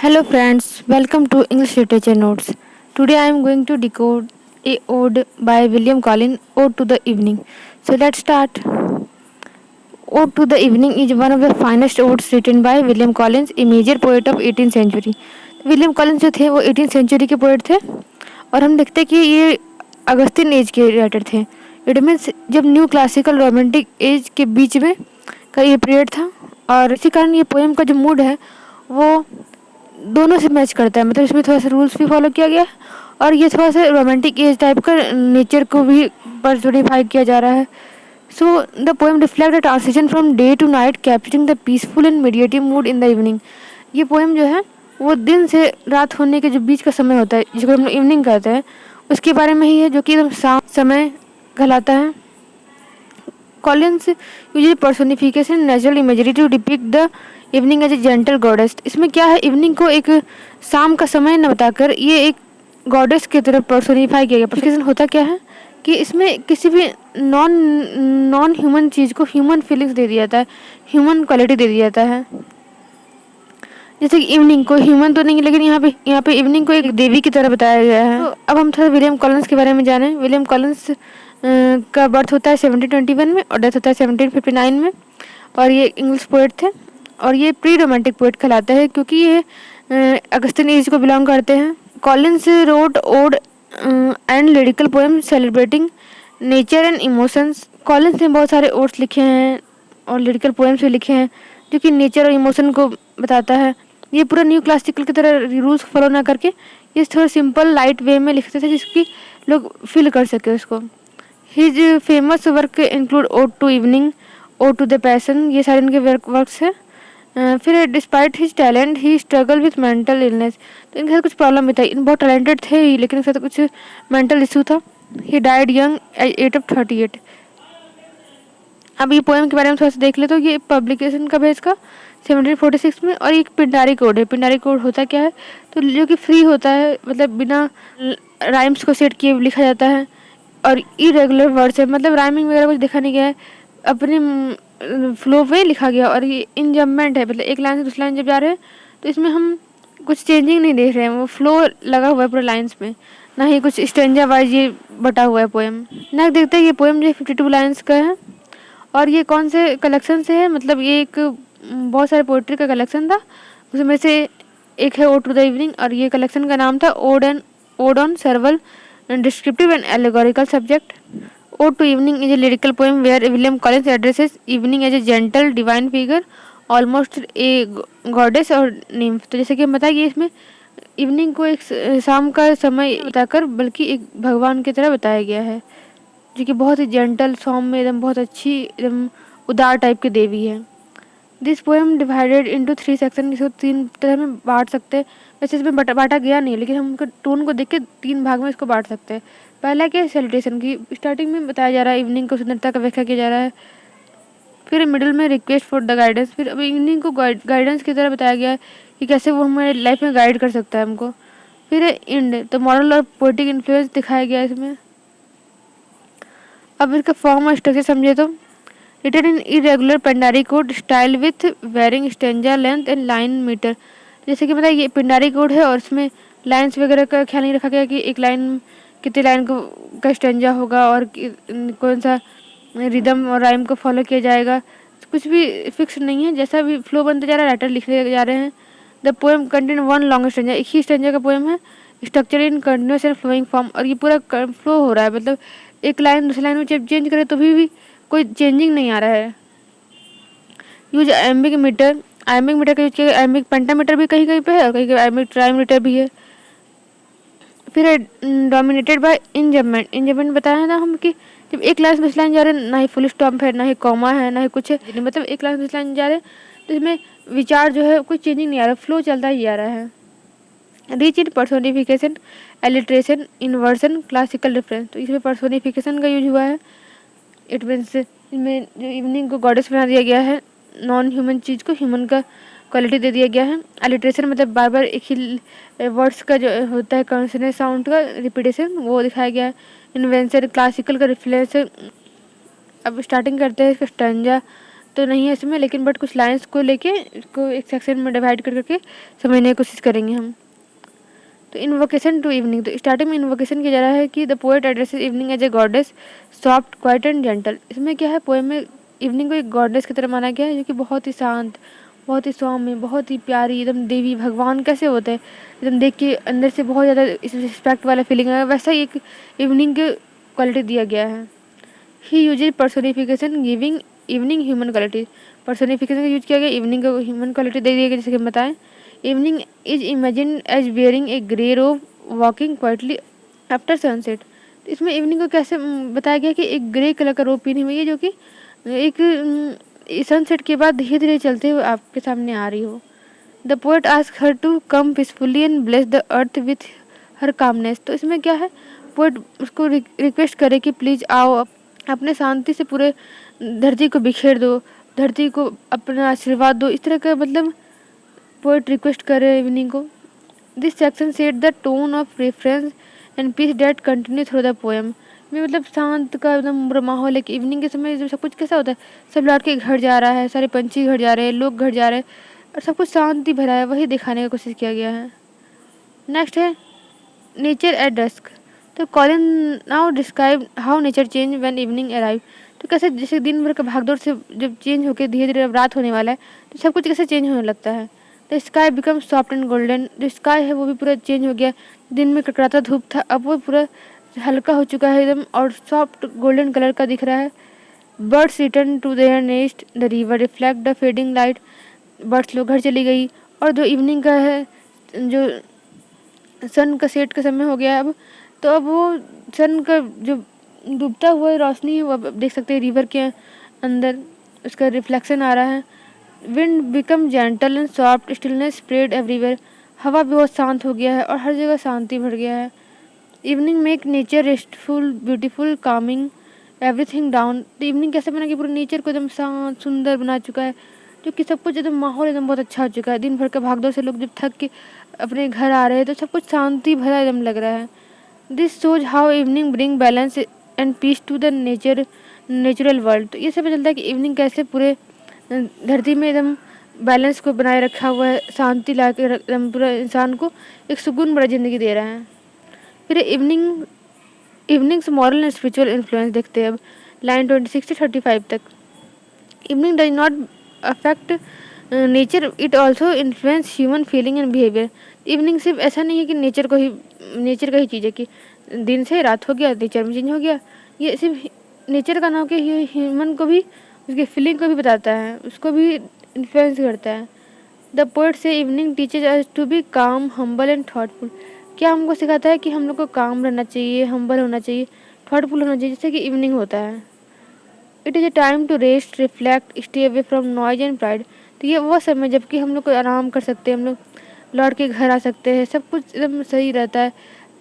Hello friends, welcome to English Literature Notes. Today I am going to decode a ode by William Collins, Ode to the Evening. So let's start. Ode to the Evening is one of the finest odes written by William Collins, a major poet of 18th century. William Collins जो थे वो 18th century के poet थे और हम देखते हैं कि ये अगस्तिन एज के राइटर थे. इट मीन्स जब न्यू क्लासिकल रोमांटिक एज के बीच में का ये पीरियड था और इसी कारण ये पोएम का जो मूड है वो दोनों से मैच करता है. मतलब इसमें थोड़ा सा रूल्स भी फॉलो किया गया है और ये थोड़ा सा रोमांटिक एज टाइप का नेचर को भी पर्सोनिफाई किया जा रहा है. So the poem reflect the transition from day to night capturing the peaceful and meditative mood in the evening. ये पोएम जो है वो दिन से रात होने के जो बीच का समय होता है जिसको हम इवनिंग कहते हैं उसके बारे में ही है, जो कि एकदम शांत समय कहलाता है. Collins usually personification natural imagery to depict the evening as a gentle goddess. इसमें क्या है, इवनिंग को एक शाम का समय न बताकर ये एक गॉडेस की तरफ पर्सोनिफाई किया गया. पर्सोनिफिकेशन होता क्या है कि इसमें किसी भी नॉन नॉन ह्यूमन चीज़ को ह्यूमन फीलिंग्स दे दिया जाता है, ह्यूमन क्वालिटी दे दिया जाता है. जैसे कि इवनिंग को ह्यूमन तो नहीं, लेकिन यहाँ पे इवनिंग को एक देवी की तरह बताया गया है. तो अब हम थोड़ा विलियम कॉलिंस के बारे में जानें. विलियम कॉलिंस का बर्थ होता है 1721 में और डेथ होता है 1759 में. और ये इंग्लिश पोएट थे और ये प्री रोमांटिक पोएट कहलाते हैं क्योंकि ये अगस्तिन एज को बिलोंग करते हैं. Collins wrote ode and lyrical poem celebrating nature and emotions. Collins ने बहुत सारे ओड्स लिखे हैं और लिरिकल पोएम्स भी लिखे हैं जो कि नेचर और इमोशन को बताता है. ये पूरा न्यू क्लासिकल की तरह रूल्स फॉलो ना करके ये थोड़ा सिंपल लाइट वे में लिखते थे जिसकी लोग फील कर सके उसको. His famous work include ode to evening, ode to the passion, ये सारे इनके वर्क्स हैं. फिर despite his talent he struggle with mental illness. तो इनके साथ कुछ प्रॉब्लम भी था, इन बहुत टैलेंटेड थे ही लेकिन इनके साथ कुछ मेंटल इशू था. He died young eight of 38. अब ये पोएम के बारे में थोड़ा सा देख ले तो ये पब्लिकेशन कब है इसका 1746 में. और एक पिंडारी कोड है. पिंडारी कोड होता क्या है, तो जो कि फ्री होता है, मतलब बिना राइम्स को सेट किए लिखा जाता है और इरेगुलर वर्ड्स है, मतलब राइमिंग वगैरह कुछ देखा नहीं गया है, अपने फ्लो में लिखा गया. और ये इंजम्पमेंट है, मतलब एक लाइन से दूसरी लाइन जब जा रहे हैं तो इसमें हम कुछ चेंजिंग नहीं देख रहे हैं, वो फ्लो लगा हुआ है पूरे लाइन्स में, ना ही कुछ स्टेंजा वाइज ये बटा हुआ है पोएम. नेक्स्ट देखते हैं ये पोएम जो 52 लाइन्स का है और ये कौन से कलेक्शन से है. मतलब ये एक बहुत सारे पोइट्री का कलेक्शन था, उसमें से एक है ओड टू द इवनिंग और ये कलेक्शन का नाम था ode on several descriptive and allegorical subject. Ode to evening is a lyrical poem where William Collins addresses evening as a gentle divine figure almost a goddess और nymph. तो जैसे कि हम बताएंगे इसमें इवनिंग को एक शाम का समय बताकर बल्कि एक भगवान की तरह बताया गया है जो कि बहुत ही जेंटल सौम्य एकदम बहुत अच्छी एकदम उदार टाइप की देवी है. This poem divided into 3 section. इसको 3 तरह में बांट सकते हैं. वैसे इसमें बांटा गया नहीं लेकिन हम उनके टोन को देख के 3 भाग में इसको बांट सकते हैं. पहला क्या है, सेलिब्रेशन की स्टार्टिंग में बताया जा रहा है इवनिंग को सुंदरता का व्याख्या किया जा रहा है. फिर मिडिल में रिक्वेस्ट फॉर द गाइडेंस. फिर अब इवनिंग को गाइडेंस की तरह बताया गया है कि कैसे वो हमारे लाइफ में गाइड कर सकता है हमको. फिर एंड तो मॉरल और पोएटिक इन्फ्लुएंस दिखाया गया है इसमें. अब इसका फॉर्म और स्ट्रक्चर समझे तो written in irregular Pindaric ode style with varying stanza length and line metre. जैसे कि बताइए ये पिंडारी कोड है और इसमें लाइन्स वगैरह का ख्याल नहीं रखा गया कि एक लाइन कितनी लाइन को का स्टेंजा होगा और कौन सा रिदम और राइम को फॉलो किया जाएगा. कुछ भी फिक्स नहीं है, जैसा भी फ्लो बनते जा रहा है राइटर लिखते जा रहे हैं. The poem contain one long stanza, एक ही स्टेंजा का पोएम है. Structure in continuous and flowing form, और ये पूरा फ्लो हो रहा है, मतलब एक लाइन दूसरी लाइन में जब चेंज करे तो भी कोई चेंजिंग नहीं आ रहा है. Use iambic meter. Iambic meter का यूज किया. एम्बिक पेंटामीटर भी कहीं कहीं पे है और कहीं कहीं एम्बिक ट्राईमीटर भी है. फिर डोमिनेटेड बाय इंजम्पमेंट. इंजम्पमेंट बताया था हम कि जब एक लाइन से दूसरी लाइन जा रहे हैं ना ही फुल स्टॉप है ना ही कॉमा है ना ही कुछ है, मतलब एक लाइन से दूसरी लाइन जा रहे हैं तो इसमें विचार जो है कोई चेंजिंग नहीं आ रहा, फ्लो चलता ही आ रहा है. Rich in personification alliteration inversion classical reference. तो इसमें पर्सोनिफिकेशन का यूज हुआ है. इट मीन्स इसमें जो इवनिंग को गॉडेस बना दिया गया है, नॉन ह्यूमन चीज़ को ह्यूमन का क्वालिटी दे दिया गया है. एलिट्रेशन मतलब बार बार एक ही वर्ड्स का जो होता है कॉन्सोनेंट साउंड का रिपीटेशन वो दिखाया गया है. इन्वेंशन क्लासिकल का रिफ्लेक्स. अब स्टार्टिंग करते हैं इसका स्टैंजा तो नहीं है इसमें, लेकिन बट कुछ लाइन्स को लेके इसको एक सेक्शन में डिवाइड कर करके समझने की कोशिश करेंगे हम। तो इन्वोकेशन टू इवनिंग, तो स्टार्टिंग में इन्वोकेशन किया जा रहा है कि the poet addresses evening as a goddess soft quiet and gentle. इसमें क्या है, पोएम में इवनिंग को एक गॉडेस की तरह माना गया है जो कि बहुत ही शांत, बहुत ही सौम्य, बहुत ही प्यारी, एकदम देवी भगवान कैसे होते हैं, एकदम देख के अंदर से बहुत ज़्यादा रिस्पेक्ट वाला फीलिंग है, वैसा ही एक इवनिंग के क्वालिटी दिया गया है। He uses personification giving evening human quality, personification का यूज किया गया, इवनिंग को ह्यूमन क्वालिटी दे दिया गया। जैसे कि हम बताएं, evening is imagine as wearing a grey robe walking quietly after sunset. तो इसमें इवनिंग को कैसे बताया गया कि एक ग्रे कलर का रोब पहनी हुई है जो कि एक सनसेट के बाद धीरे धीरे चलते हुए आपके सामने आ रही हो। The poet ask her to come peacefully and bless the earth with her calmness. तो इसमें क्या है, पोएट उसको रिक्वेस्ट करे कि प्लीज़ आओ, अपने शांति से पूरे धरती को बिखेर दो, धरती को अपना आशीर्वाद दो, इस तरह का मतलब पोएट रिक्वेस्ट करे इवनिंग को। This section set the tone of reference and peace that continue through the poem. में मतलब शांत का एकदम पूरा माहौल है कि इवनिंग के समय जब सब कुछ कैसा होता है, सब लौट के घर जा रहा है, सारे पंछी घर जा रहे हैं, लोग घर जा रहे हैं और सब कुछ शांति भरा है, वही दिखाने की कोशिश किया गया है। नेक्स्ट है नेचर एट डस्क। तो Colin now describe how nature change when evening arrive. तो कैसे जैसे दिन भर का भागदौड़ से जब चेंज होकर धीरे धीरे अब रात होने वाला है तो सब कुछ कैसे चेंज होने लगता है। The sky become soft and golden. जो स्काई है वो भी पूरा चेंज हो गया, दिन में कड़कड़ाता धूप था, अब वो पूरा हल्का हो चुका है एकदम और सॉफ्ट गोल्डन कलर का दिख रहा है। Birds return to their nest, the river reflect the fading light. Birds लोग घर चली गई और जो इवनिंग का है, जो सन का सेट का समय हो गया अब, तो अब वो सन का जो डूबता हुआ रोशनी है वो अब देख सकते हैं रिवर के अंदर उसका रिफ्लेक्शन आ रहा है। Wind become gentle and soft, stillness spread everywhere. हवा भी बहुत शांत हो गया है और हर जगह शांति भर गया है। Evening make nature restful beautiful Kameng everything down. तो इवनिंग कैसे बना कि पूरे नेचर को एकदम शांत सुंदर बना चुका है, जो कि सब कुछ एकदम माहौल एकदम बहुत अच्छा हो चुका है। दिन भर का भागदौड़ से लोग जब थक के अपने घर आ रहे हैं तो सब कुछ शांति भरा एकदम लग रहा है। This shows how evening bring balance and peace to the natural world. तो ये सब पता चलता है कि इवनिंग कैसे पूरे धरती में एकदम बैलेंस को बनाए रखा हुआ है, शांति ला के एकदम पूरा इंसान को एक सुकून भरा ज़िंदगी दे रहा है। फिर evenings moral and spiritual influence देखते हैं अब लाइन 26 से 35 तक। Evening does not affect nature, it also influence human feeling and behaviour. Evening सिर्फ ऐसा नहीं है कि नेचर का ही चीज़ है कि दिन से रात हो गया नेचर में चेंज हो गया, ये सिर्फ नेचर का नाम कि ह्यूमन को भी उसकी फीलिंग को भी बताता है, उसको भी इन्फ्लुएंस करता है। The poet says evening teaches us to be calm humble and thoughtful. क्या हमको सिखाता है कि हम लोग को काम रहना चाहिए, हम्बल होना चाहिए, थॉटफुल होना चाहिए, जैसे कि इवनिंग होता है। It is a time to rest reflect stay away from noise and pride. तो ये वो समय जबकि हम लोग को आराम कर सकते हैं, हम लोग लौट के घर आ सकते हैं, सब कुछ एकदम सही रहता है,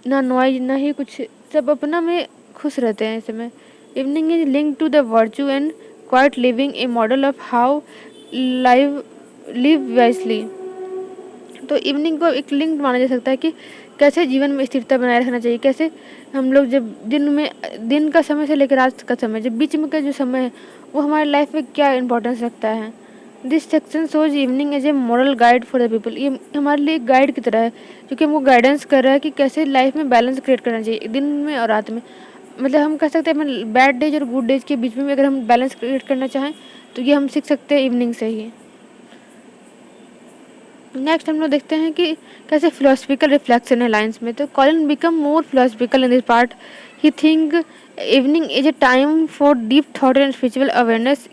ना नॉइज ना ही कुछ, सब अपना में खुश रहते हैं इस समय। Evening is link to the virtue and quiet living, a model of how live wisely. तो इवनिंग को एक लिंक माना जा सकता है कि कैसे जीवन में स्थिरता बनाए रखना चाहिए, कैसे हम लोग जब दिन का समय से लेकर रात का समय, जब बीच में का जो समय है वो हमारे लाइफ में क्या इंपॉर्टेंस रखता है। This section shows evening as a moral guide for the people. ये हमारे लिए एक गाइड की तरह है जो कि हमको गाइडेंस कर रहा है कि कैसे लाइफ में बैलेंस क्रिएट करना चाहिए दिन में और रात में। मतलब हम कह सकते हैं बैड डेज और गुड डेज के बीच में अगर हम बैलेंस क्रिएट करना चाहें तो ये हम सीख सकते हैं इवनिंग से ही। नेक्स्ट हम लोग देखते हैं कि कैसे फिलोसफिकल रिफ्लेक्शन है लाइन्स में। तो Collins become more philosophical in this part. He think evening is a time for deep thought and spiritual awareness.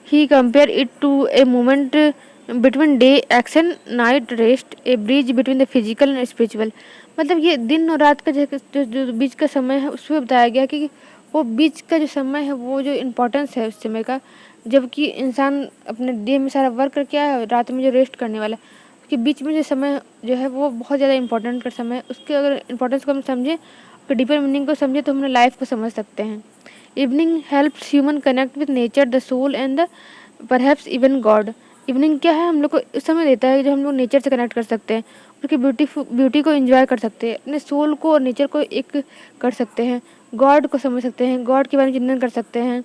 He compare it to a moment between day action night rest, a bridge between the physical and spiritual. मतलब ये दिन और रात का जो बीच का समय है उसमें बताया गया कि वो बीच का जो समय है वो जो इम्पोर्टेंस है उस समय का, जबकि इंसान अपने डे में सारा वर्क करके आया, रात में जो रेस्ट करने वाला है उसके बीच में जो समय जो है वो बहुत ज़्यादा इंपॉर्टेंट का समय है। उसके अगर इम्पोर्टेंस को हम समझें, उसके डीपर मीनिंग को समझें तो हम अपने लाइफ को समझ सकते हैं। Evening helps human connect with nature the soul and the perhaps even God. Evening क्या है, हम लोग को उस समय देता है जो हम लोग नेचर से कनेक्ट कर सकते हैं, उसकी ब्यूटी को एंजॉय कर सकते हैं, अपने सोल को और नेचर को एक कर सकते हैं, गॉड को समझ सकते हैं, गॉड के बारे में चिंतन कर सकते हैं।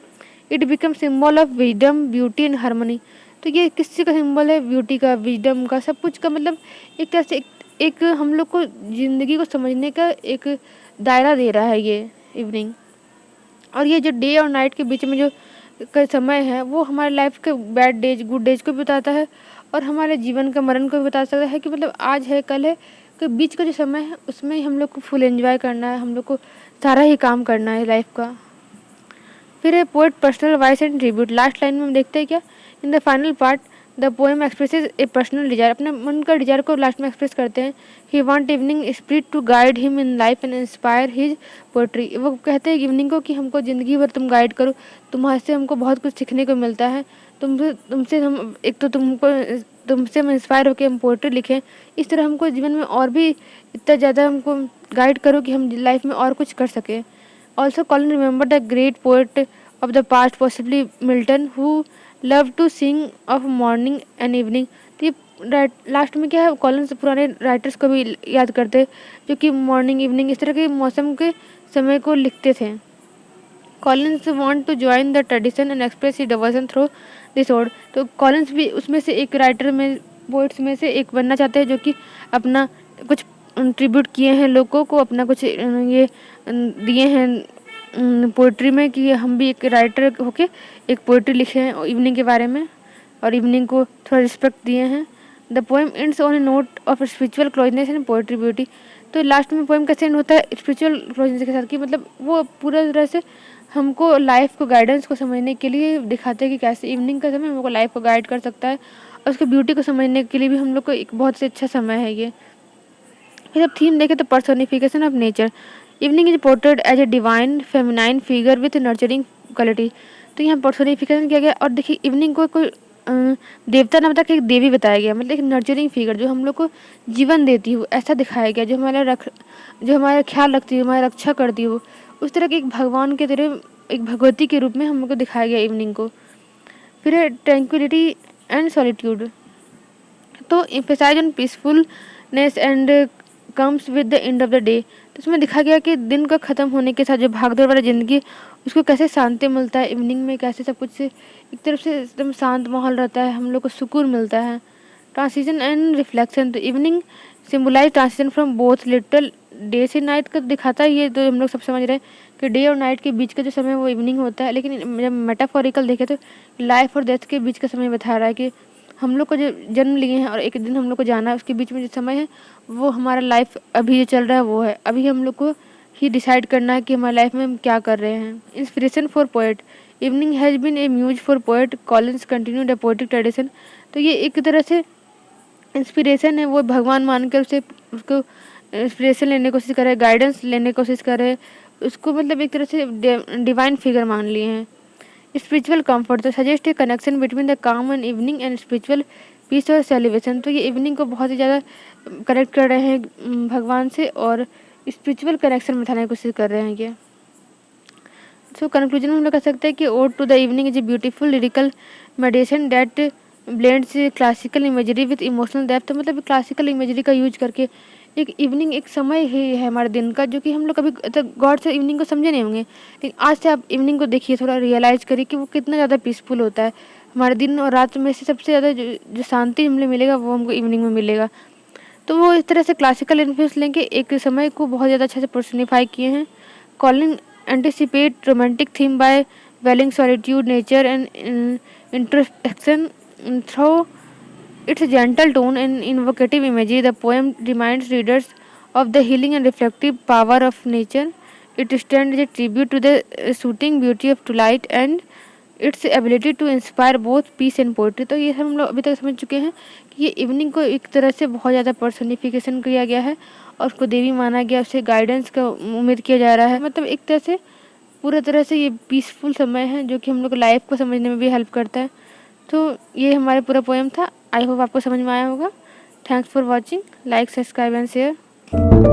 It become symbol of wisdom, beauty and harmony. तो ये किस चीज़ का सिंबल है? ब्यूटी का, विजडम का, सब कुछ का। मतलब एक तरह से एक हम लोग को ज़िंदगी को समझने का एक दायरा दे रहा है ये इवनिंग। और ये जो डे और नाइट के बीच में जो का समय है, वो हमारे लाइफ के बैड डेज, गुड डेज को भी बताता है, और हमारे जीवन का मरण को भी बता सकता है कि मतलब आज है कल है के बीच का जो समय है, उसमें हम लोग को फुल एंजॉय करना है, हम लोग को सारा ही काम करना है लाइफ का। फिर है poet personal voice and tribute. Last line में हम देखते हैं क्या, in the final part the poem expresses a personal desire. अपने मन का डिजायर को लास्ट में एक्सप्रेस करते हैं। He want evening spirit to guide him in life and inspire his poetry. वो कहते हैं इवनिंग को कि हमको ज़िंदगी भर तुम गाइड करो, तुम्हारे से हमको बहुत कुछ सीखने को मिलता है। तुमसे हम एक तो तुमसे हम इंस्पायर होकर हम पोएट्री लिखें, इस तरह हमको जीवन में और भी इतना ज़्यादा हमको गाइड करो कि हम लाइफ में और कुछ कर सकें। Also, Colin remembered the great poet of the past, possibly Milton, who loved to sing of morning and evening। तो ये लास्ट में क्या है, कॉलिन से पुराने राइटर्स को भी याद करते जो कि मॉर्निंग इवनिंग इस तरह के मौसम के समय को लिखते थे। Collins want to join the tradition and express his devotion through this ode. तो कॉलिन्स भी उसमें से एक राइटर में, पोइट्स में से एक बनना चाहते हैं जो कि अपना कुछ ट्रिब्यूट किए हैं लोगों को, अपना कुछ ये दिए हैं पोइट्री में कि हम भी एक राइटर होके एक पोइट्री लिखे हैं इवनिंग के बारे में, और इवनिंग को थोड़ा रिस्पेक्ट दिए हैं। The poem ends on A note of spiritual closeness and poetry beauty. तो लास्ट में पोएम कैसे एंड होता है? स्पिरिचुअल क्लोजनेस के साथ, कि मतलब वो पूरा तरह से हमको लाइफ को, गाइडेंस को समझने के लिए दिखाते हैं कि कैसे इवनिंग का समय हमको लाइफ को गाइड कर सकता है, और उसकी ब्यूटी को समझने के लिए भी हम लोग को एक बहुत से अच्छा समय है ये। फिर अब थीम देखें तो personification of nature. Evening is portrayed as a divine feminine figure with nurturing quality. तो यहाँ पर्सोनिफिकेशन किया गया, और देखिए इवनिंग को कोई देवता ना बता के एक देवी बताया गया, मतलब एक नर्चरिंग फिगर जो हम लोग को जीवन देती हो ऐसा दिखाया गया, जो हमारा ख्याल रखती हो, हमारी रक्षा करती हो, उस तरह के एक भगवान के तरह, एक भगवती के रूप में हम लोग को दिखाया गया इवनिंग को। फिर है ट्रैंक्विलिटी एंड सॉलिट्यूड। तो emphasize on peacefulness and comes with the end of the day. तो इसमें दिखा गया कि दिन का ख़त्म होने के साथ जो भागदौड़ वाली ज़िंदगी, उसको कैसे शांति मिलता है इवनिंग में, कैसे सब कुछ से एक तरफ से एकदम शांत माहौल रहता है, हम लोग को सुकून मिलता है। Transition and reflection. तो evening symbolise transition from both literal day से नाइट का दिखाता है, ये तो हम लोग सब समझ रहे हैं कि डे और नाइट के बीच का जो समय वो इवनिंग होता है, लेकिन जब मेटाफोरिकल देखे तो लाइफ और डेथ के बीच का समय बता रहा है कि हम लोग को जो जन्म लिए हैं और एक दिन हम लोग को जाना है, उसके बीच में जो समय है वो हमारा लाइफ अभी जो चल रहा है वो है। अभी हम लोग को ही डिसाइड करना है कि हमारी लाइफ में हम क्या कर रहे हैं। Inspiration for poet. Evening has been a muse for poet, Collins continued a poetic tradition. तो ये एक तरह से इंस्पिरेशन है, वो भगवान मान कर उसको इंस्पिरेशन लेने की कोशिश करे, गाइडेंस लेने की कोशिश करे, उसको मतलब एक तरह से डिवाइन फिगर मान लिए हैं। Spiritual comfort. तो suggest a connection between the calm and evening and spiritual peace और सेलिब्रेशन। तो ये इवनिंग को बहुत ही ज़्यादा कनेक्ट कर रहे हैं भगवान से, और स्पिरिचुअल कनेक्शन बिठाने की कोशिश कर रहे हैं ये। सो कंक्लूजन में हम लोग कह सकते हैं कि ode to the evening is a beautiful lyrical meditation that blends classical imagery with emotional depth. तो मतलब क्लासिकल इमेजरी का यूज करके एक इवनिंग एक समय ही है हमारे दिन का, जो कि हम लोग कभी तक गॉड से इवनिंग को समझे नहीं होंगे, लेकिन आज से आप इवनिंग को देखिए, थोड़ा रियलाइज़ करिए कि वो कितना ज़्यादा पीसफुल होता है। हमारे दिन और रात में से सबसे ज़्यादा जो शांति हमें मिलेगा वो हमको इवनिंग में मिलेगा। तो वो इस तरह से क्लासिकल इन्फ्लुएंस लेके एक समय को बहुत ज़्यादा अच्छे से पर्सनिफाई किए हैं। Collins anticipate romantic theme by valuing solitude nature and introspection through its gentle tone and invocative imagery. The poem reminds readers of the healing and reflective power of nature. It stands as a tribute to the soothing beauty of twilight and its ability to inspire both peace and poetry. तो ये हम लोग अभी तक समझ चुके हैं कि ये इवनिंग को एक तरह से बहुत ज़्यादा पर्सनिफिकेशन किया गया है, और उसको देवी माना गया, उससे गाइडेंस का उम्मीद किया जा रहा है। मतलब एक तरह से पूरा तरह से ये पीसफुल समय है जो कि हम लोग को लाइफ को समझने में भी हेल्प करता है। तो ये हमारा पूरा पोएम था। आई होप आपको समझ में आया होगा। Thanks for watching. Like, subscribe and share.